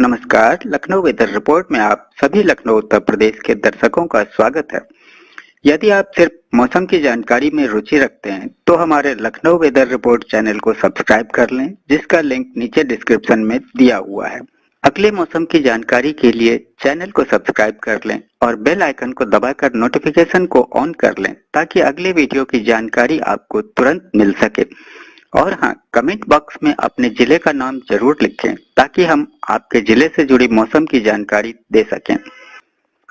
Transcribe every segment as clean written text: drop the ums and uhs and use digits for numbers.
नमस्कार, Lucknow weather report में आप सभी लखनऊ उत्तर प्रदेश के दर्शकों का स्वागत है। यदि आप सिर्फ मौसम की जानकारी में रुचि रखते हैं तो हमारे लखनऊ वेदर रिपोर्ट चैनल को सब्सक्राइब कर लें, जिसका लिंक नीचे डिस्क्रिप्शन में दिया हुआ है। अगले मौसम की जानकारी के लिए चैनल को सब्सक्राइब कर लें और बेल आइकन को दबाकर नोटिफिकेशन को ऑन कर लें ताकि अगले वीडियो की जानकारी आपको तुरंत मिल सके। और हाँ, कमेंट बॉक्स में अपने जिले का नाम जरूर लिखें ताकि हम आपके जिले से जुड़ी मौसम की जानकारी दे सकें।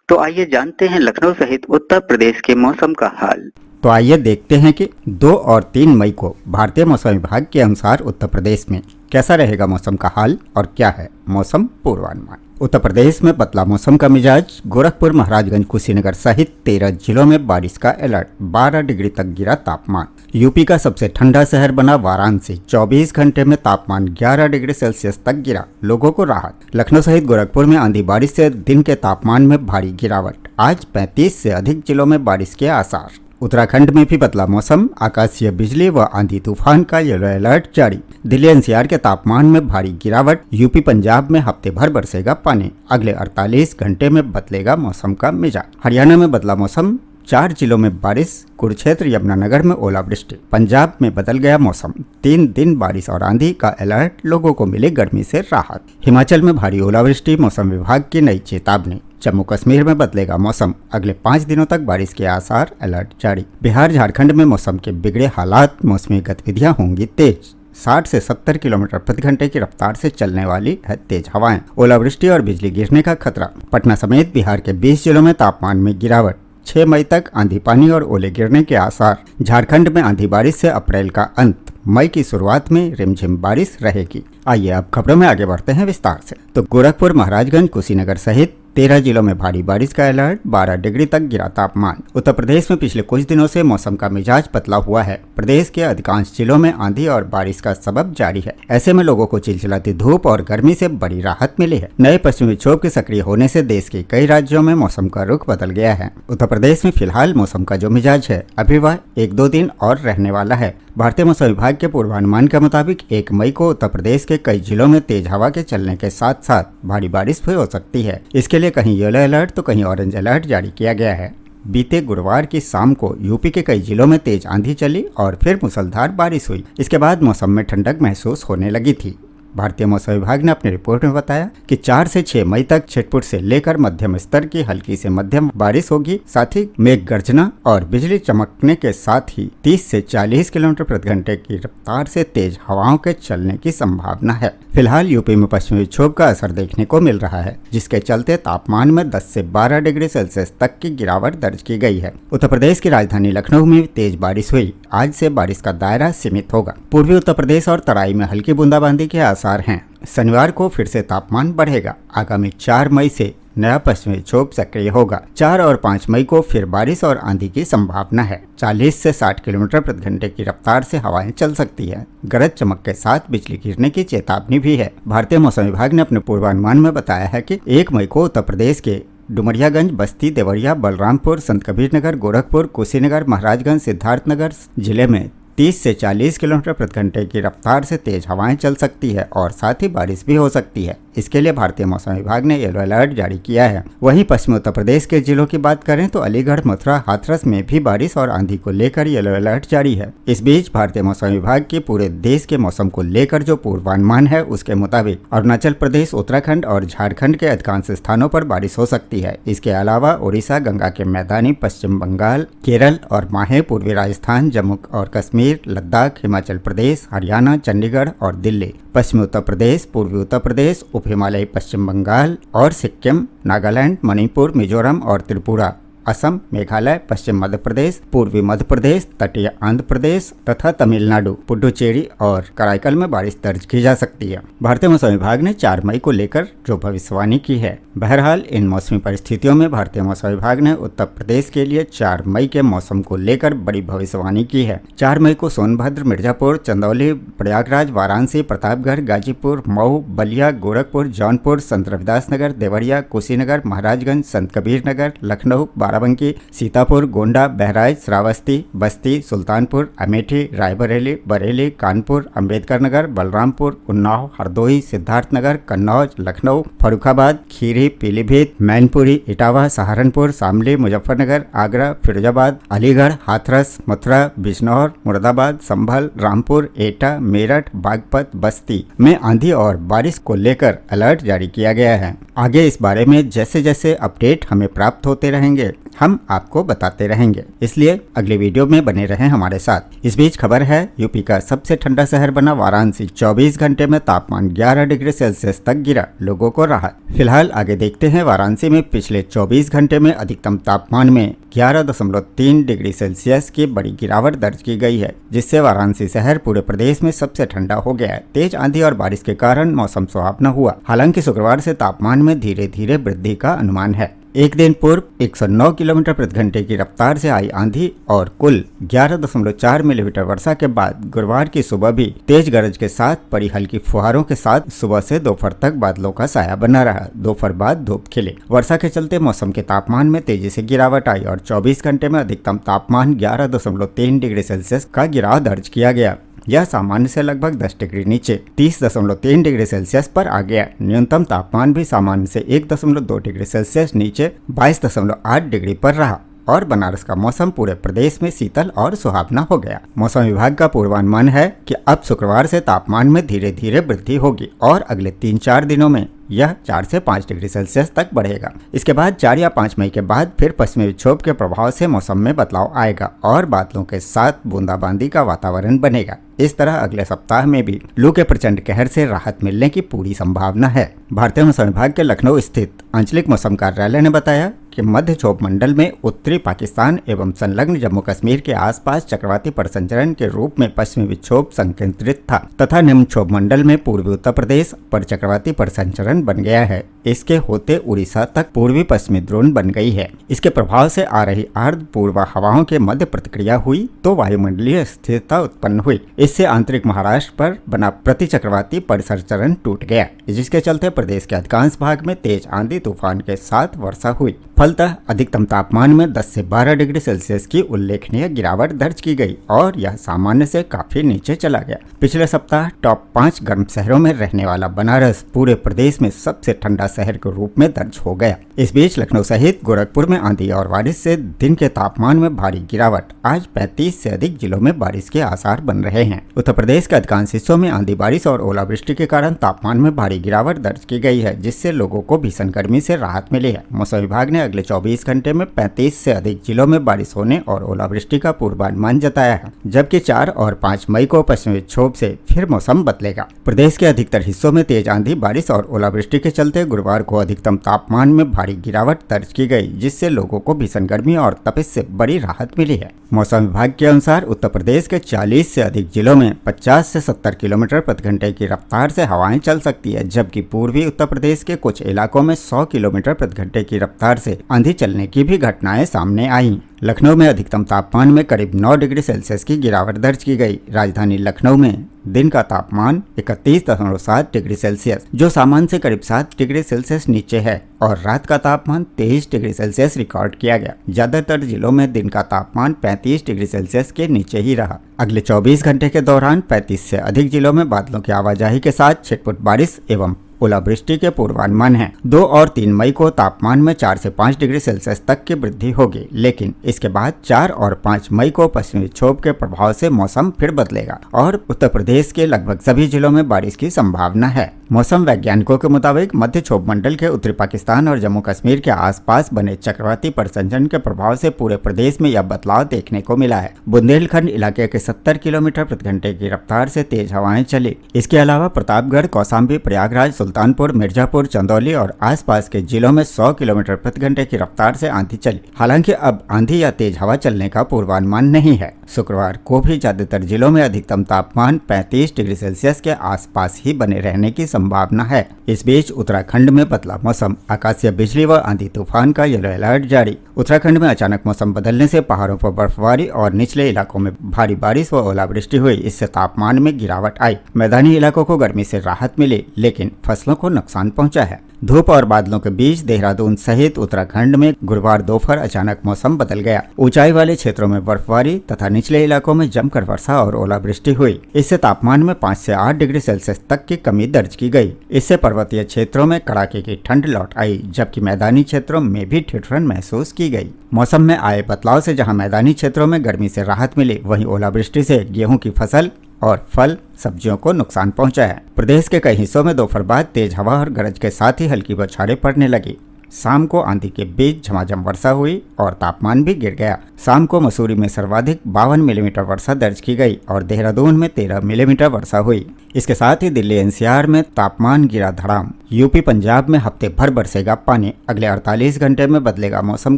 तो आइए जानते हैं लखनऊ सहित उत्तर प्रदेश के मौसम का हाल। तो आइए देखते हैं कि 2 और 3 मई को भारतीय मौसम विभाग के अनुसार उत्तर प्रदेश में कैसा रहेगा मौसम का हाल और क्या है मौसम पूर्वानुमान। उत्तर प्रदेश में बदला मौसम का मिजाज। गोरखपुर, महाराजगंज, कुशीनगर सहित 13 जिलों में बारिश का अलर्ट। 12 डिग्री तक गिरा तापमान। यूपी का सबसे ठंडा शहर बना वाराणसी। 24 घंटे में तापमान 11 डिग्री सेल्सियस तक गिरा, लोगों को राहत। लखनऊ सहित गोरखपुर में आंधी बारिश से दिन के तापमान में भारी गिरावट। आज 35 से अधिक जिलों में बारिश के आसार। उत्तराखंड में भी बदला मौसम। आकाशीय बिजली व आंधी तूफान का येलो अलर्ट जारी। दिल्ली एनसीआर के तापमान में भारी गिरावट। यूपी, पंजाब में हफ्ते भर बरसेगा पानी। अगले 48 घंटे में बदलेगा मौसम का मिजाज। हरियाणा में बदला मौसम। 4 जिलों में बारिश। कुरुक्षेत्र, यमुनानगर में ओलावृष्टि। पंजाब में बदल गया मौसम। 3 दिन बारिश और आंधी का अलर्ट, लोगों को मिले गर्मी से राहत। हिमाचल में भारी ओलावृष्टि, मौसम विभाग की नई चेतावनी। जम्मू कश्मीर में बदलेगा मौसम। अगले 5 दिनों तक बारिश के आसार, अलर्ट जारी। बिहार, झारखंड में मौसम के बिगड़े हालात, मौसमी गतिविधियां होंगी तेज। 60 से 70 किलोमीटर प्रति घंटे की रफ्तार से चलने वाली है तेज हवाएं। ओलावृष्टि और बिजली गिरने का खतरा। पटना समेत बिहार के 20 जिलों में तापमान में गिरावट। 6 मई तक आंधी पानी और ओले गिरने के आसार। झारखंड में आंधी बारिश से अप्रैल का अंत। मई की शुरुआत में रिमझिम बारिश रहेगी। आइए अब खबरों में आगे बढ़ते हैं विस्तार से। तो गोरखपुर, महाराजगंज, कुशीनगर सहित 13 जिलों में भारी बारिश का अलर्ट। 12 डिग्री तक गिरा तापमान। उत्तर प्रदेश में पिछले कुछ दिनों से मौसम का मिजाज बदला हुआ है। प्रदेश के अधिकांश जिलों में आंधी और बारिश का सबब जारी है। ऐसे में लोगों को चिलचिलाती धूप और गर्मी से बड़ी राहत मिली है। नए पश्चिमी विक्षोभ के सक्रिय होने से देश के कई राज्यों में मौसम का रुख बदल गया है। उत्तर प्रदेश में फिलहाल मौसम का जो मिजाज है अभी वह 1-2 दिन और रहने वाला है। भारतीय मौसम विभाग के पूर्वानुमान के मुताबिक 1 मई को उत्तर प्रदेश के कई जिलों में तेज हवा के चलने के साथ साथ भारी बारिश भी हो सकती है। इसके लिए कहीं येलो अलर्ट तो कहीं ऑरेंज अलर्ट जारी किया गया है। बीते गुरुवार की शाम को यूपी के कई जिलों में तेज आंधी चली और फिर मूसलाधार बारिश हुई। इसके बाद मौसम में ठंडक महसूस होने लगी थी। भारतीय मौसम विभाग ने अपनी रिपोर्ट में बताया कि 4 से 6 मई तक छिटपुट से लेकर मध्यम स्तर की हल्की से मध्यम बारिश होगी। साथ ही मेघ गर्जना और बिजली चमकने के साथ ही 30 से 40 किलोमीटर प्रति घंटे की रफ्तार से तेज हवाओं के चलने की संभावना है। फिलहाल यूपी में पश्चिमी विक्षोभ का असर देखने को मिल रहा है, जिसके चलते तापमान में 10 से 12 डिग्री सेल्सियस तक की गिरावट दर्ज की गई है। उत्तर प्रदेश की राजधानी लखनऊ में तेज बारिश हुई। आज से बारिश का दायरा सीमित होगा। पूर्वी उत्तर प्रदेश और तराई में हल्की बूंदाबांदी के आसार हैं। शनिवार को फिर से तापमान बढ़ेगा। आगामी 4 मई से नया पश्चिमी विक्षोभ सक्रिय होगा। 4 और 5 मई को फिर बारिश और आंधी की संभावना है। 40 से 60 किलोमीटर प्रति घंटे की रफ्तार से हवाएं चल सकती है। गरज चमक के साथ बिजली गिरने की चेतावनी भी है। भारतीय मौसम विभाग ने अपने पूर्वानुमान में बताया है कि 1 मई को उत्तर प्रदेश के डुमरियागंज, बस्ती, देवरिया, बलरामपुर, संत कबीर नगर, गोरखपुर, कुशीनगर, महाराजगंज, सिद्धार्थनगर जिले में 30 से 40 किलोमीटर प्रति घंटे की रफ्तार से तेज हवाएं चल सकती है और साथ ही बारिश भी हो सकती है। इसके लिए भारतीय मौसम विभाग ने येलो अलर्ट जारी किया है। वहीं पश्चिमी उत्तर प्रदेश के जिलों की बात करें तो अलीगढ़, मथुरा, हाथरस में भी बारिश और आंधी को लेकर येलो अलर्ट जारी है। इस बीच भारतीय मौसम विभाग की पूरे देश के मौसम को लेकर जो पूर्वानुमान है उसके मुताबिक अरुणाचल प्रदेश, उत्तराखंड और झारखंड के अधिकांश स्थानों पर बारिश हो सकती है। इसके अलावा उड़ीसा, गंगा के मैदानी पश्चिम बंगाल, केरल और माहे, पूर्वी राजस्थान, जम्मू और कश्मीर, लद्दाख, हिमाचल प्रदेश, हरियाणा, चंडीगढ़ और दिल्ली, पश्चिमी उत्तर प्रदेश, पूर्वी उत्तर प्रदेश, उप हिमालयी पश्चिम बंगाल और सिक्किम, नागालैंड, मणिपुर, मिजोरम और त्रिपुरा, असम, मेघालय, पश्चिम मध्य प्रदेश, पूर्वी मध्य प्रदेश, तटीय आंध्र प्रदेश तथा तमिलनाडु, पुडुचेरी और कराईकल में बारिश दर्ज की जा सकती है। भारतीय मौसम विभाग ने 4 मई को लेकर जो भविष्यवाणी की है। बहरहाल इन मौसमी परिस्थितियों में भारतीय मौसम विभाग ने उत्तर प्रदेश के लिए 4 मई के मौसम को लेकर बड़ी भविष्यवाणी की है। 4 मई को सोनभद्र, मिर्जापुर, चंदौली, प्रयागराज, वाराणसी, प्रतापगढ़, गाजीपुर, मऊ, बलिया, गोरखपुर, जौनपुर, संत रविदास नगर, देवरिया, कुशीनगर, महाराजगंज, संत कबीर नगर, लखनऊ, बाराबंकी, सीतापुर, गोंडा, बहराइच, श्रावस्ती, बस्ती, सुल्तानपुर, अमेठी, रायबरेली, बरेली, कानपुर, अंबेडकर नगर, बलरामपुर, उन्नाव, हरदोई, सिद्धार्थनगर, कन्नौज, लखनऊ, फर्रुखाबाद, खीरी, पीलीभीत, मैनपुरी, इटावा, सहारनपुर, शामली, मुजफ्फरनगर, आगरा, फिरोजाबाद, अलीगढ़, हाथरस, मथुरा, बिजनौर, मुरादाबाद, संभल, रामपुर, एटा, मेरठ, बागपत, बस्ती में आंधी और बारिश को लेकर अलर्ट जारी किया गया है। आगे इस बारे में जैसे जैसे अपडेट हमें प्राप्त होते रहेंगे हम आपको बताते रहेंगे, इसलिए अगले वीडियो में बने रहें हमारे साथ। इस बीच खबर है, यूपी का सबसे ठंडा शहर बना वाराणसी 24 घंटे में तापमान 11 डिग्री सेल्सियस तक गिरा, लोगों को राहत। फिलहाल आगे देखते हैं वाराणसी में पिछले 24 घंटे में अधिकतम तापमान में 11.3 डिग्री सेल्सियस की बड़ी गिरावट दर्ज की गई है, जिससे वाराणसी शहर पूरे प्रदेश में सबसे ठंडा हो गया है। तेज आंधी और बारिश के कारण मौसम सुहावना हुआ। हालांकि शुक्रवार से तापमान में धीरे धीरे वृद्धि का अनुमान है। एक दिन पूर्व 109 किलोमीटर प्रति घंटे की रफ्तार से आई आंधी और कुल 11.4 मिलीमीटर वर्षा के बाद गुरुवार की सुबह भी तेज गरज के साथ पड़ी हल्की फुहारों के साथ सुबह से दोपहर तक बादलों का साया बना रहा। दोपहर बाद धूप खिली। वर्षा के चलते मौसम के तापमान में तेजी से गिरावट आई और 24 घंटे में अधिकतम तापमान 11.3 डिग्री सेल्सियस का गिराव दर्ज किया गया। यह सामान्य से लगभग 10 डिग्री नीचे 30.3 डिग्री सेल्सियस पर आ गया। न्यूनतम तापमान भी सामान्य से 1.2 डिग्री सेल्सियस नीचे 22.8 डिग्री पर रहा और बनारस का मौसम पूरे प्रदेश में शीतल और सुहावना हो गया। मौसम विभाग का पूर्वानुमान है कि अब शुक्रवार से तापमान में धीरे धीरे वृद्धि होगी और अगले 3-4 दिनों में यह 4 से 5 डिग्री सेल्सियस तक बढ़ेगा। इसके बाद 4 या 5 मई के बाद फिर पश्चिमी विक्षोभ के प्रभाव से मौसम में बदलाव आएगा और बादलों के साथ बूंदाबांदी का वातावरण बनेगा। इस तरह अगले सप्ताह में भी लू के प्रचंड कहर से राहत मिलने की पूरी संभावना है। भारतीय मौसम विभाग के लखनऊ स्थित आंचलिक मौसम कार्यालय ने बताया कि मध्य क्षोभ मंडल में उत्तरी पाकिस्तान एवं संलग्न जम्मू कश्मीर के आसपास चक्रवाती परिसंचरण के रूप में पश्चिमी विक्षोभ संकेंद्रित था तथा निम्न क्षोभ मंडल में पूर्वी उत्तर प्रदेश पर चक्रवाती परिसंचरण बन गया है। इसके होते उड़ीसा तक पूर्वी पश्चिमी द्रोण बन गई है। इसके प्रभाव से आ रही अर्ध पूर्वा हवाओं के मध्य प्रतिक्रिया हुई तो वायुमंडलीय स्थिरता उत्पन्न हुई। इससे आंतरिक महाराष्ट्र पर बना प्रति चक्रवाती परिसंचरण टूट गया, जिसके चलते प्रदेश के अधिकांश भाग में तेज आंधी तूफान के साथ वर्षा हुई। फलतः अधिकतम तापमान में 10 से 12 डिग्री सेल्सियस की उल्लेखनीय गिरावट दर्ज की गई और यह सामान्य से काफी नीचे चला गया। पिछले सप्ताह टॉप 5 गर्म शहरों में रहने वाला बनारस पूरे प्रदेश में सबसे ठंडा शहर के रूप में दर्ज हो गया। इस बीच लखनऊ सहित गोरखपुर में आंधी और बारिश से दिन के तापमान में भारी गिरावट। आज 35 से अधिक जिलों में बारिश के आसार बन रहे हैं। उत्तर प्रदेश के अधिकांश हिस्सों में आंधी बारिश और ओलावृष्टि के कारण तापमान में भारी गिरावट दर्ज की गई है, जिससे लोगों को भीषण गर्मी से राहत मिली है। मौसम विभाग ने अगले 24 घंटे में 35 से अधिक जिलों में बारिश होने और ओलावृष्टि का पूर्वानुमान जताया है, जबकि 4 और 5 मई को पश्चिमी विक्षोभ से फिर मौसम बदलेगा। प्रदेश के अधिकतर हिस्सों में तेज आंधी बारिश और ओलावृष्टि के चलते गुरुवार को अधिकतम तापमान में भारी गिरावट दर्ज की गई, जिससे लोगों को भीषण गर्मी और तपिश से बड़ी राहत मिली है। मौसम विभाग के अनुसार उत्तर प्रदेश के 40 से अधिक जिलों में 50 से 70 किलोमीटर प्रति घंटे की रफ्तार से हवाएं चल सकती है, जबकि पूर्वी उत्तर प्रदेश के कुछ इलाकों में 100 किलोमीटर प्रति घंटे की रफ्तार से आंधी चलने की भी घटनाएं सामने आई। लखनऊ में अधिकतम तापमान में करीब 9 डिग्री सेल्सियस की गिरावट दर्ज की गई। राजधानी लखनऊ में दिन का तापमान 31.7 डिग्री सेल्सियस, जो सामान्य से करीब 7 डिग्री सेल्सियस नीचे है, और रात का तापमान 23 डिग्री सेल्सियस रिकॉर्ड किया गया। ज्यादातर जिलों में दिन का तापमान 35 डिग्री सेल्सियस के नीचे ही रहा। अगले 24 घंटे के दौरान 35 से अधिक जिलों में बादलों की आवाजाही के साथ छिटपुट बारिश एवं ओलावृष्टि के पूर्वानुमान है। 2 और 3 मई को तापमान में 4 से 5 डिग्री सेल्सियस तक की वृद्धि होगी, लेकिन इसके बाद 4 और 5 मई को पश्चिमी विक्षोभ के प्रभाव से मौसम फिर बदलेगा और उत्तर प्रदेश के लगभग सभी जिलों में बारिश की संभावना है। मौसम वैज्ञानिकों के मुताबिक मध्य क्षोभ मंडल के उत्तरी पाकिस्तान और जम्मू कश्मीर के आसपास बने चक्रवाती परिसंचरण के प्रभाव से पूरे प्रदेश में यह बदलाव देखने को मिला है। बुंदेलखंड इलाके के 70 किलोमीटर प्रति घंटे की रफ्तार से तेज हवाएं चली। इसके अलावा प्रतापगढ़, कौशाम्बी, प्रयागराज, सुल्तानपुर, मिर्जापुर, चंदौली और आसपास के जिलों में 100 किलोमीटर प्रति घंटे की रफ्तार से आंधी चली। हालांकि अब आंधी या तेज हवा चलने का पूर्वानुमान नहीं है। शुक्रवार को भी ज्यादातर जिलों में अधिकतम तापमान 35 डिग्री सेल्सियस के आसपास ही बने रहने की संभावना है। इस बीच उत्तराखंड में बदला मौसम, आकाशीय बिजली व आंधी तूफान का येलो अलर्ट जारी। उत्तराखंड में अचानक मौसम बदलने से पहाड़ों पर बर्फबारी और निचले इलाकों में भारी बारिश व ओलावृष्टि हुई। इससे तापमान में गिरावट आई। मैदानी इलाकों को गर्मी से राहत मिली, लेकिन फसल फसलों को नुकसान पहुंचा है। धूप और बादलों के बीच देहरादून सहित उत्तराखंड में गुरुवार दोपहर अचानक मौसम बदल गया। ऊंचाई वाले क्षेत्रों में बर्फबारी तथा निचले इलाकों में जमकर वर्षा और ओलावृष्टि हुई। इससे तापमान में 5 से 8 डिग्री सेल्सियस तक की कमी दर्ज की गई। इससे पर्वतीय क्षेत्रों में कड़ाके की ठंड लौट आई, जबकि मैदानी क्षेत्रों में भी ठिठुरन महसूस की गई। मौसम में आए बदलाव से जहां मैदानी क्षेत्रों में गर्मी से राहत मिली, वहीं ओलावृष्टि से गेहूं की फसल और फल सब्जियों को नुकसान पहुंचा है। प्रदेश के कई हिस्सों में दोपहर बाद तेज हवा और गरज के साथ ही हल्की बौछारें पड़ने लगी। शाम को आंधी के बीच झमाझम वर्षा हुई और तापमान भी गिर गया। शाम को मसूरी में सर्वाधिक 52 मिलीमीटर वर्षा दर्ज की गई और देहरादून में 13 मिलीमीटर वर्षा हुई। इसके साथ ही दिल्ली एनसीआर में तापमान गिरा धड़ाम। यूपी पंजाब में हफ्ते भर बरसेगा पानी। अगले 48 घंटे में बदलेगा मौसम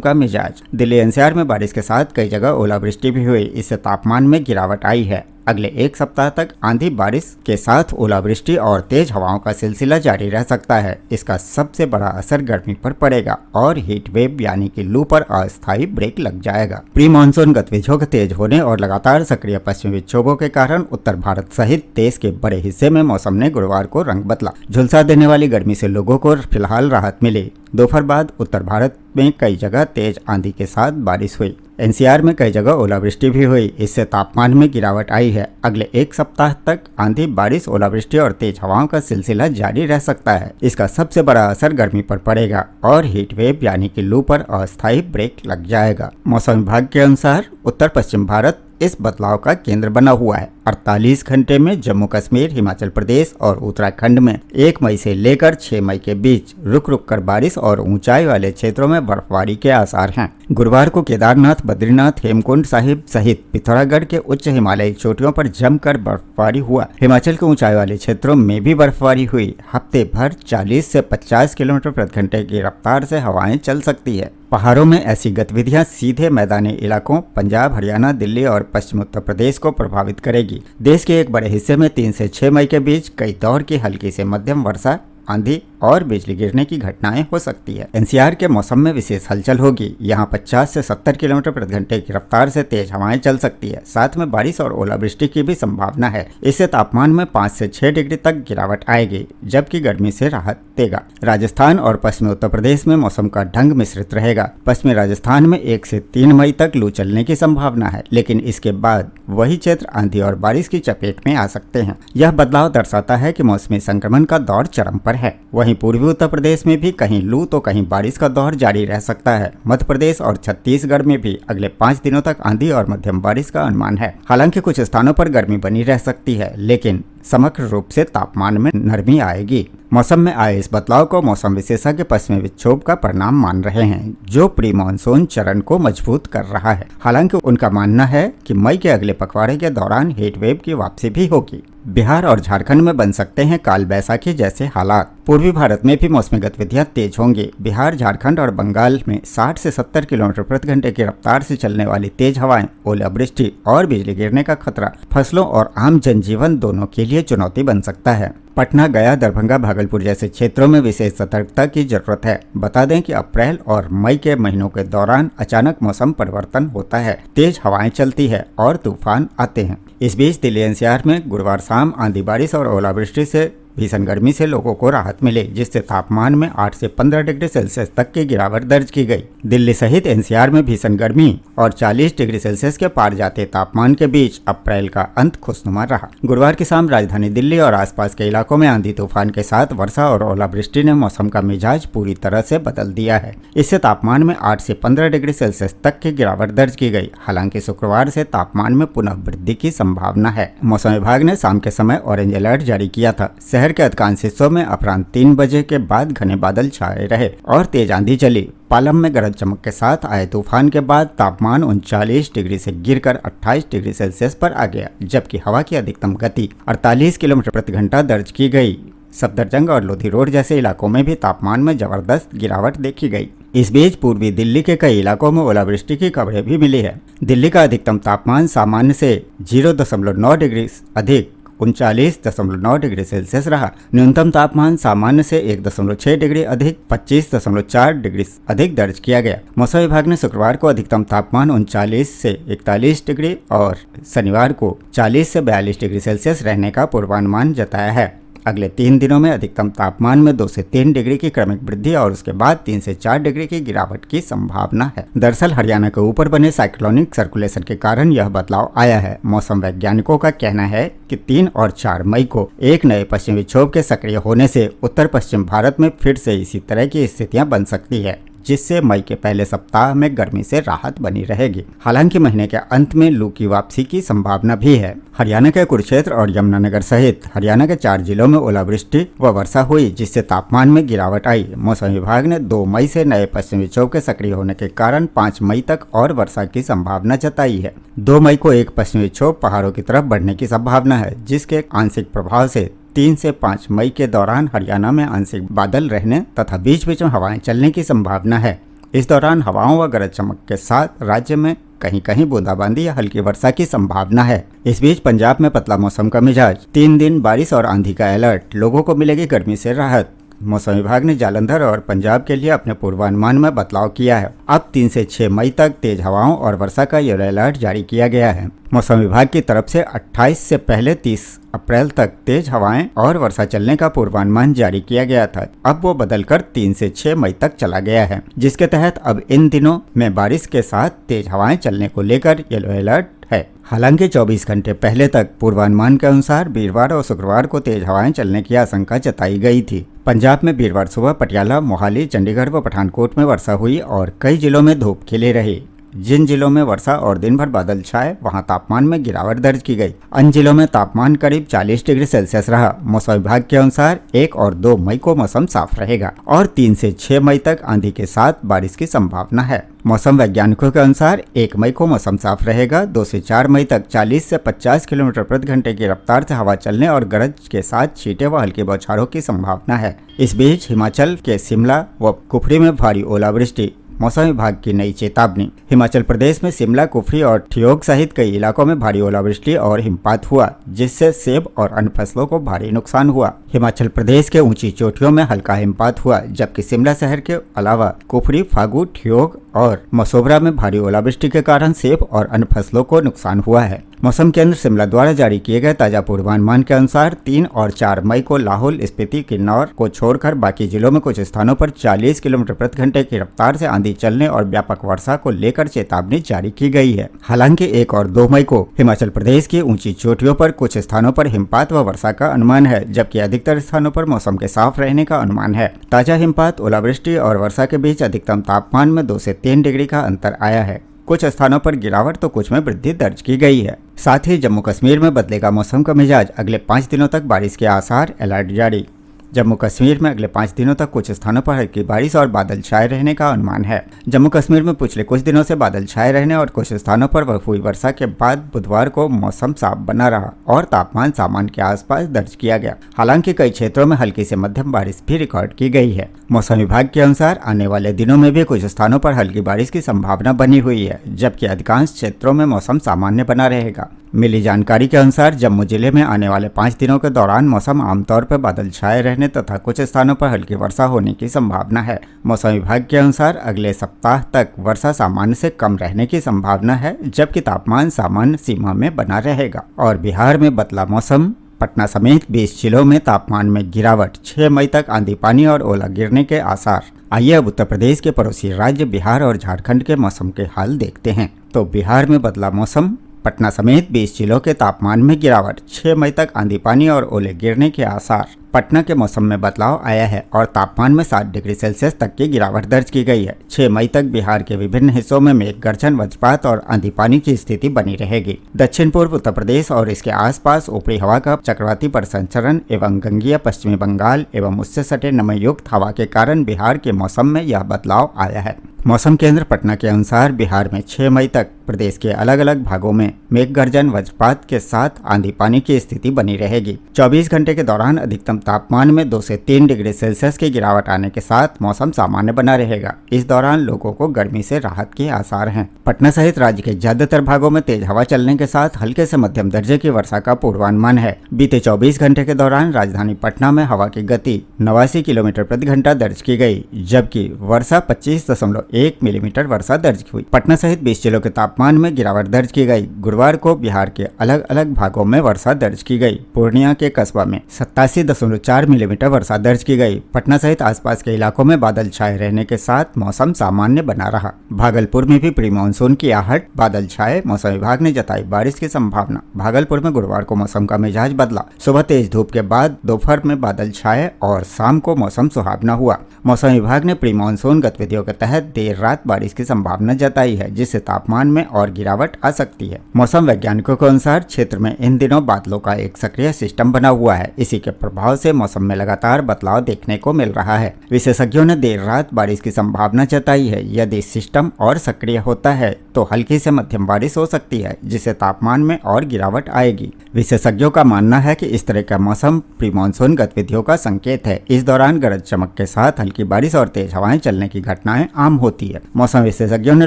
का मिजाज। दिल्ली एनसीआर में बारिश के साथ कई जगह ओलावृष्टि भी हुई। इससे तापमान में गिरावट आई है। अगले एक सप्ताह तक आंधी बारिश के साथ ओलावृष्टि और तेज हवाओं का सिलसिला जारी रह सकता है। इसका सबसे बड़ा असर गर्मी पर पड़ेगा और हीट वेव यानी कि लू पर अस्थायी ब्रेक लग जाएगा। प्री मानसून गतिविधियों के तेज होने और लगातार सक्रिय पश्चिमी विक्षोभों के कारण उत्तर भारत सहित देश के बड़े हिस्से में मौसम ने गुरुवार को रंग बदला। झुलसा देने वाली गर्मी से लोगों को फिलहाल राहत मिली। दोपहर बाद उत्तर भारत में कई जगह तेज आंधी के साथ बारिश हुई। एनसीआर में कई जगह ओलावृष्टि भी हुई। इससे तापमान में गिरावट आई है। अगले एक सप्ताह तक आंधी, बारिश, ओलावृष्टि और तेज हवाओं का सिलसिला जारी रह सकता है। इसका सबसे बड़ा असर गर्मी पर पड़ेगा और हीट वेव यानी कि लू पर अस्थायी ब्रेक लग जाएगा। मौसम विभाग के अनुसार उत्तर पश्चिम भारत इस बदलाव का केंद्र बना हुआ है। 48 घंटे में जम्मू कश्मीर, हिमाचल प्रदेश और उत्तराखंड में 1 मई से लेकर 6 मई के बीच रुक रुक कर बारिश और ऊंचाई वाले क्षेत्रों में बर्फबारी के आसार हैं। गुरुवार को केदारनाथ, बद्रीनाथ, हेमकुंड साहिब सहित पिथौरागढ़ के उच्च हिमालयी चोटियों पर जमकर बर्फबारी हुआ। हिमाचल के ऊंचाई वाले क्षेत्रों में भी बर्फबारी हुई। हफ्ते भर 40 से 50 किलोमीटर प्रति घंटे की रफ्तार से हवाएं चल सकती है। पहाड़ों में ऐसी गतिविधियां सीधे मैदानी इलाकों पंजाब, हरियाणा, दिल्ली और पश्चिम उत्तर प्रदेश को प्रभावित करेगी। देश के एक बड़े हिस्से में 3 से 6 मई के बीच कई दौर की हल्की से मध्यम वर्षा, आंधी और बिजली गिरने की घटनाएं हो सकती है। एनसीआर के मौसम में विशेष हलचल होगी। यहाँ 50 से 70 किलोमीटर प्रति घंटे की रफ्तार से तेज हवाएं चल सकती है। साथ में बारिश और ओलावृष्टि की भी संभावना है। इससे तापमान में 5 से 6 डिग्री तक गिरावट आएगी, जबकि गर्मी से राहत देगा। राजस्थान और पश्चिमी उत्तर प्रदेश में मौसम का ढंग मिश्रित रहेगा। पश्चिमी राजस्थान में 1 से 3 मई तक लू चलने की संभावना है, लेकिन इसके बाद वही क्षेत्र आंधी और बारिश की चपेट में आ सकते हैं। यह बदलाव दर्शाता है कि मौसमी संक्रमण का दौर चरम पर है। वहीं पूर्वी उत्तर प्रदेश में भी कहीं लू तो कहीं बारिश का दौर जारी रह सकता है। मध्य प्रदेश और छत्तीसगढ़ में भी अगले 5 दिनों तक आंधी और मध्यम बारिश का अनुमान है। हालांकि कुछ स्थानों पर गर्मी बनी रह सकती है, लेकिन समग्र रूप से तापमान में नरमी आएगी। मौसम में आए इस बदलाव को मौसम विशेषज्ञ पश्चिमी विक्षोभ का परिणाम मान रहे हैं, जो प्री मानसून चरण को मजबूत कर रहा है। हालांकि उनका मानना है कि मई के अगले पखवाड़े के दौरान हीट वेव की वापसी भी होगी। बिहार और झारखंड में बन सकते हैं काल बैसाखी जैसे हालात। पूर्वी भारत में भी मौसमी गतिविधियां तेज होंगी। बिहार, झारखंड और बंगाल में 60 से 70 किलोमीटर प्रति घंटे की रफ्तार से चलने वाली तेज हवाएं, ओलावृष्टि और बिजली गिरने का खतरा फसलों और आम जनजीवन दोनों के लिए चुनौती बन सकता है। पटना, गया, दरभंगा, भागलपुर जैसे क्षेत्रों में विशेष सतर्कता की जरूरत है। बता दें कि अप्रैल और मई के महीनों के दौरान अचानक मौसम परिवर्तन होता है, तेज हवाएं चलती है और तूफान आते हैं। इस बीच दिल्ली एनसीआर में गुरुवार शाम आंधी, बारिश और ओलावृष्टि से भीषण गर्मी से लोगों को राहत मिली, जिससे तापमान में 8 से 15 डिग्री सेल्सियस तक की गिरावट दर्ज की गई। दिल्ली सहित एनसीआर में भीषण गर्मी और 40 डिग्री सेल्सियस के पार जाते तापमान के बीच अप्रैल का अंत खुशनुमा रहा। गुरुवार की शाम राजधानी दिल्ली और आसपास के इलाकों में आंधी तूफान के साथ वर्षा और ओलावृष्टि ने मौसम का मिजाज पूरी तरह से बदल दिया है। इससे तापमान में 8 से 15 डिग्री सेल्सियस तक की गिरावट दर्ज की गई। हालांकि शुक्रवार से तापमान में पुनः वृद्धि की संभावना है। मौसम विभाग ने शाम के समय ऑरेंज अलर्ट जारी किया था। शहर के अधिकांश हिस्सों में अपराह्न 3 बजे के बाद घने बादल छाए रहे और तेज आंधी चली। पालम में गरज चमक के साथ आए तूफान के बाद तापमान 39 डिग्री से गिरकर 28 डिग्री सेल्सियस पर आ गया, जबकि हवा की अधिकतम गति 48 किलोमीटर प्रति घंटा दर्ज की गई। सफदरजंग और लोधी रोड जैसे इलाकों में भी तापमान में जबरदस्त गिरावट देखी गई। इस बीच पूर्वी दिल्ली के कई इलाकों में ओलावृष्टि की खबरें भी मिली है। दिल्ली का अधिकतम तापमान सामान्य से 0.9 डिग्री अधिक 39.9 डिग्री सेल्सियस रहा। न्यूनतम तापमान सामान्य से 1.6 डिग्री अधिक 25.4 डिग्री अधिक दर्ज किया गया। मौसम विभाग ने शुक्रवार को अधिकतम तापमान 39 से 41 डिग्री और शनिवार को 40 से 42 डिग्री सेल्सियस रहने का पूर्वानुमान जताया है। अगले 3 दिनों में अधिकतम तापमान में 2 से 3 डिग्री की क्रमिक वृद्धि और उसके बाद 3 से 4 डिग्री की गिरावट की संभावना है। दरअसल हरियाणा के ऊपर बने साइक्लोनिक सर्कुलेशन के कारण यह बदलाव आया है। मौसम वैज्ञानिकों का कहना है कि 3 और 4 मई को एक नए पश्चिमी विक्षोभ के सक्रिय होने से उत्तर पश्चिम भारत में फिर से इसी तरह की स्थितियां बन सकती है, जिससे मई के पहले सप्ताह में गर्मी से राहत बनी रहेगी। हालांकि महीने के अंत में लू की वापसी की संभावना भी है। हरियाणा के कुरुक्षेत्र और यमुनानगर सहित हरियाणा के 4 जिलों में ओलावृष्टि व वर्षा हुई, जिससे तापमान में गिरावट आई। मौसम विभाग ने 2 मई से नए पश्चिमी विक्षोभ के सक्रिय होने के कारण 5 मई तक और वर्षा की संभावना जताई है। 2 मई को एक पश्चिमी विक्षोभ पहाड़ों की तरफ बढ़ने की संभावना है, जिसके आंशिक प्रभाव से 3 से 5 मई के दौरान हरियाणा में आंशिक बादल रहने तथा बीच बीच में हवाएं चलने की संभावना है। इस दौरान हवाओं व गरज चमक के साथ राज्य में कहीं कहीं बूंदाबांदी या हल्की वर्षा की संभावना है। इस बीच पंजाब में पतला मौसम का मिजाज, 3 दिन बारिश और आंधी का अलर्ट, लोगों को मिलेगी गर्मी से राहत। मौसम विभाग ने जालंधर और पंजाब के लिए अपने पूर्वानुमान में बदलाव किया है। अब 3 से 6 मई तक तेज हवाओं और वर्षा का येलो अलर्ट जारी किया गया है। मौसम विभाग की तरफ से 28 से पहले 30 अप्रैल तक तेज हवाएं और वर्षा चलने का पूर्वानुमान जारी किया गया था। अब वो बदलकर 3 से 6 मई तक चला गया है, जिसके तहत अब इन दिनों में बारिश के साथ तेज हवाएं चलने को लेकर येलो अलर्ट है। हालांकि 24 घंटे पहले तक पूर्वानुमान के अनुसार वीरवार और शुक्रवार को तेज हवाएं चलने की आशंका जताई गई थी। पंजाब में वीरवार सुबह पटियाला, मोहाली, चंडीगढ़ व पठानकोट में वर्षा हुई और कई जिलों में धूप खिली रही। जिन जिलों में वर्षा और दिन भर बादल छाए, वहां तापमान में गिरावट दर्ज की गई। अन्य जिलों में तापमान करीब 40 डिग्री सेल्सियस रहा। मौसम विभाग के अनुसार 1 और 2 मई को मौसम साफ रहेगा और 3 से 6 मई तक आंधी के साथ बारिश की संभावना है। मौसम वैज्ञानिकों के अनुसार 1 मई को मौसम साफ रहेगा। 2 से 4 मई तक 40 से 50 किलोमीटर प्रति घंटे की रफ्तार से हवा चलने और गरज के साथ छींटे व हल्की बौछारों की संभावना है। इस बीच हिमाचल के शिमला व कुफरी में भारी ओलावृष्टि। मौसम विभाग की नई चेतावनी। हिमाचल प्रदेश में शिमला, कुफरी और ठियोग सहित कई इलाकों में भारी ओलावृष्टि और हिमपात हुआ, जिससे सेब और अन्य फसलों को भारी नुकसान हुआ। हिमाचल प्रदेश के ऊंची चोटियों में हल्का हिमपात हुआ, जबकि शिमला शहर के अलावा कुफरी, फागू, ठियोग और मसोबरा में भारी ओलावृष्टि के कारण सेब और अन्य फसलों को नुकसान हुआ है। मौसम केंद्र शिमला द्वारा जारी किए गए ताजा पूर्वानुमान के अनुसार 3 और 4 मई को लाहौल, स्पीति, किन्नौर को छोड़कर बाकी जिलों में कुछ स्थानों पर 40 किलोमीटर प्रति घंटे की रफ्तार से आंधी चलने और व्यापक वर्षा को लेकर चेतावनी जारी की गई है। हालांकि 1 और 2 मई को हिमाचल प्रदेश की ऊंची चोटियों पर कुछ स्थानों पर हिमपात व वर्षा का अनुमान है, जबकि अधिकतर स्थानों पर मौसम के साफ रहने का अनुमान है। ताजा हिमपात, ओलावृष्टि और वर्षा के बीच अधिकतम तापमान में 2 से 3 डिग्री का अंतर आया है। कुछ स्थानों पर गिरावट तो कुछ में वृद्धि दर्ज की गई है। साथ ही जम्मू कश्मीर में बदलेगा मौसम का मिजाज, अगले 5 दिनों तक बारिश के आसार, अलर्ट जारी। जम्मू कश्मीर में अगले 5 दिनों तक कुछ स्थानों पर हल्की बारिश और बादल छाए रहने का अनुमान है। जम्मू कश्मीर में पिछले कुछ दिनों से बादल छाए रहने और कुछ स्थानों पर हुई वर्षा के बाद बुधवार को मौसम साफ बना रहा और तापमान सामान्य के आसपास दर्ज किया गया। हालांकि कई क्षेत्रों में हल्की से मध्यम बारिश भी रिकॉर्ड की गई है। मौसम विभाग के अनुसार आने वाले दिनों में भी कुछ स्थानों पर हल्की बारिश की संभावना बनी हुई है, जबकि अधिकांश क्षेत्रों में मौसम सामान्य बना रहेगा। मिली जानकारी के अनुसार जम्मू जिले में आने वाले 5 दिनों के दौरान मौसम आमतौर पर बादल छाए रहने तथा कुछ स्थानों पर हल्की वर्षा होने की संभावना है। मौसम विभाग के अनुसार अगले सप्ताह तक वर्षा सामान्य से कम रहने की संभावना है, जबकि तापमान सामान्य सीमा में बना रहेगा। और बिहार में बदला मौसम, पटना समेत 20 जिलों में तापमान में गिरावट, 6 मई तक आंधी पानी और ओला गिरने के आसार। आइए अब उत्तर प्रदेश के पड़ोसी राज्य बिहार और झारखंड के मौसम के हाल देखते हैं। तो बिहार में बदला मौसम, पटना समेत 20 जिलों के तापमान में गिरावट, 6 मई तक आंधी पानी और ओले गिरने के आसार। पटना के मौसम में बदलाव आया है और तापमान में 7 डिग्री सेल्सियस तक की गिरावट दर्ज की गई है। 6 मई तक बिहार के विभिन्न हिस्सों में मेघ गर्जन, वज्रपात और आंधी पानी की स्थिति बनी रहेगी। दक्षिण पूर्व उत्तर प्रदेश और इसके आसपास ऊपरी हवा का चक्रवाती परिसंचरण एवं गंगीय पश्चिमी बंगाल एवं उससे सटे नमयुक्त हवा के कारण बिहार के मौसम में यह बदलाव आया है। मौसम केंद्र पटना के अनुसार बिहार में 6 मई तक प्रदेश के अलग अलग भागों में मेघ गर्जन, वज्रपात के साथ आंधी पानी की स्थिति बनी रहेगी। 24 घंटे के दौरान अधिकतम तापमान में 2 से 3 डिग्री सेल्सियस की गिरावट आने के साथ मौसम सामान्य बना रहेगा। इस दौरान लोगों को गर्मी से राहत के आसार हैं। पटना सहित राज्य के ज्यादातर भागों में तेज हवा चलने के साथ हल्के से मध्यम दर्जे की वर्षा का पूर्वानुमान है। बीते 24 घंटे के दौरान राजधानी पटना में हवा की गति 89 किलोमीटर प्रति घंटा दर्ज की गई, जबकि वर्षा 25.1 मिलीमीटर वर्षा दर्ज हुई। पटना सहित 20 जिलों के तापमान तापमान में गिरावट दर्ज की गई। गुरुवार को बिहार के अलग अलग भागों में वर्षा दर्ज की गई। पूर्णिया के कस्बा में 87.4 मिलीमीटर वर्षा दर्ज की गई। पटना सहित आसपास के इलाकों में बादल छाए रहने के साथ मौसम सामान्य बना रहा। भागलपुर में भी प्री मानसून की आहट, बादल छाए। मौसम विभाग ने जताई बारिश की संभावना। भागलपुर में गुरुवार को मौसम का मिजाज बदला। सुबह तेज धूप के बाद दोपहर में बादल छाए और शाम को मौसम सुहावना हुआ। मौसम विभाग ने प्री मानसून गतिविधियों के तहत देर रात बारिश की संभावना जताई है, जिससे तापमान में और गिरावट आ सकती है। मौसम वैज्ञानिकों के अनुसार क्षेत्र में इन दिनों बादलों का एक सक्रिय सिस्टम बना हुआ है। इसी के प्रभाव से मौसम में लगातार बदलाव देखने को मिल रहा है। विशेषज्ञों ने देर रात बारिश की संभावना जताई है। यदि सिस्टम और सक्रिय होता है तो हल्की से मध्यम बारिश हो सकती है, जिससे तापमान में और गिरावट आएगी। विशेषज्ञों का मानना है कि इस तरह का मौसम प्री मानसून गतिविधियों का संकेत है। इस दौरान गरज चमक के साथ हल्की बारिश और तेज हवाएं चलने की घटनाएं आम होती है। मौसम विशेषज्ञों ने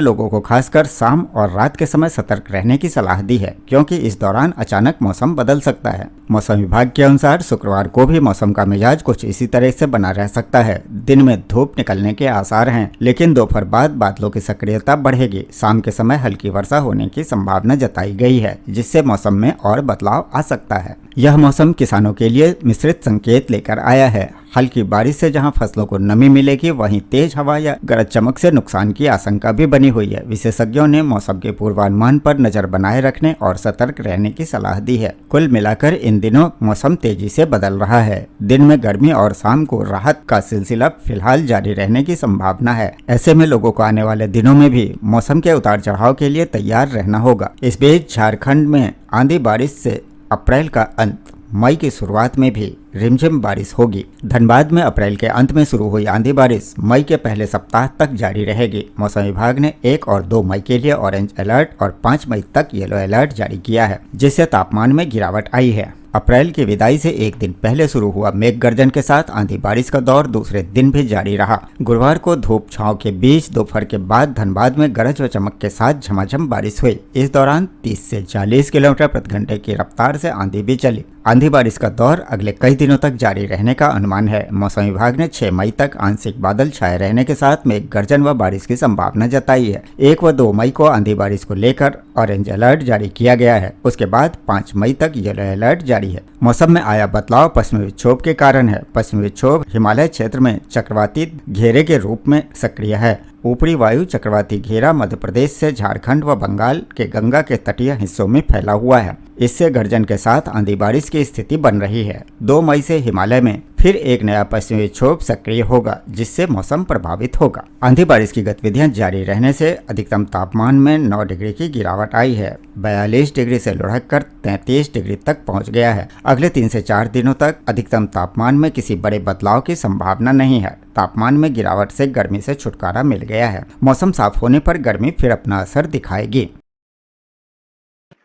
लोगों को खासकर शाम और रात के समय सतर्क रहने की सलाह दी है, क्योंकि इस दौरान अचानक मौसम बदल सकता है। मौसम विभाग के अनुसार शुक्रवार को भी मौसम का मिजाज कुछ इसी तरह से बना रह सकता है। दिन में धूप निकलने के आसार हैं, लेकिन दोपहर बाद बादलों की सक्रियता बढ़ेगी। शाम के समय हल्की वर्षा होने की संभावना जताई गई है, जिससे मौसम में और बदलाव आ सकता है। यह मौसम किसानों के लिए मिश्रित संकेत लेकर आया है। हल्की बारिश से जहां फसलों को नमी मिलेगी, वहीं तेज हवा या गरज चमक से नुकसान की आशंका भी बनी हुई है। विशेषज्ञों ने मौसम के पूर्वानुमान पर नजर बनाए रखने और सतर्क रहने की सलाह दी है। कुल मिलाकर इन दिनों मौसम तेजी से बदल रहा है। दिन में गर्मी और शाम को राहत का सिलसिला फिलहाल जारी रहने की संभावना है। ऐसे में लोगों को आने वाले दिनों में भी मौसम के उतार चढ़ाव के लिए तैयार रहना होगा। इस बीच झारखंड में आंधी बारिश से अप्रैल का अंत, मई की शुरुआत में भी रिमझिम बारिश होगी। धनबाद में अप्रैल के अंत में शुरू हुई आंधी बारिश मई के पहले सप्ताह तक जारी रहेगी। मौसम विभाग ने 1 और 2 मई के लिए ऑरेंज अलर्ट और 5 मई तक येलो अलर्ट जारी किया है, जिससे तापमान में गिरावट आई है। अप्रैल की विदाई से एक दिन पहले शुरू हुआ मेघ गर्जन के साथ आंधी बारिश का दौर दूसरे दिन भी जारी रहा। गुरुवार को धूप छांव के बीच दोपहर के बाद धनबाद में गरज व चमक के साथ झमाझम बारिश हुई। इस दौरान 30 से 40 किलोमीटर प्रति घंटे की रफ्तार से आंधी भी चली। आंधी बारिश का दौर अगले कई दिनों तक जारी रहने का अनुमान है। मौसम विभाग ने 6 मई तक आंशिक बादल छाए रहने के साथ मेघ गर्जन व बारिश की संभावना जताई है। 1 व 2 मई को आंधी बारिश को लेकर ऑरेंज अलर्ट जारी किया गया है। उसके बाद 5 मई तक येलो अलर्ट जारी है। मौसम में आया बदलाव पश्चिमी विक्षोभ के कारण है। पश्चिमी विक्षोभ हिमालय क्षेत्र में चक्रवाती घेरे के रूप में सक्रिय है। ऊपरी वायु चक्रवाती घेरा मध्य प्रदेश से झारखंड व बंगाल के गंगा के तटीय हिस्सों में फैला हुआ है। इससे गर्जन के साथ आंधी बारिश की स्थिति बन रही है। 2 मई से हिमालय में फिर एक नया पश्चिमी विक्षोभ सक्रिय होगा, जिससे मौसम प्रभावित होगा। आंधी बारिश की गतिविधियां जारी रहने से अधिकतम तापमान में 9 डिग्री की गिरावट आई है। 42 डिग्री से लुढ़ककर 33 डिग्री तक पहुंच गया है। अगले 3 से 4 दिनों तक अधिकतम तापमान में किसी बड़े बदलाव की संभावना नहीं है। तापमान में गिरावट से गर्मी से छुटकारा मिल गया है। मौसम साफ होने पर गर्मी फिर अपना असर दिखाएगी।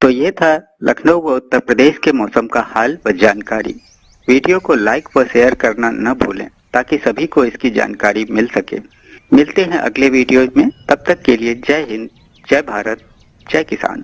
तो ये था लखनऊ व उत्तर प्रदेश के मौसम का हाल व जानकारी। वीडियो को लाइक व शेयर करना न भूलें, ताकि सभी को इसकी जानकारी मिल सके। मिलते हैं अगले वीडियो में। तब तक के लिए जय हिंद, जय भारत, जय किसान।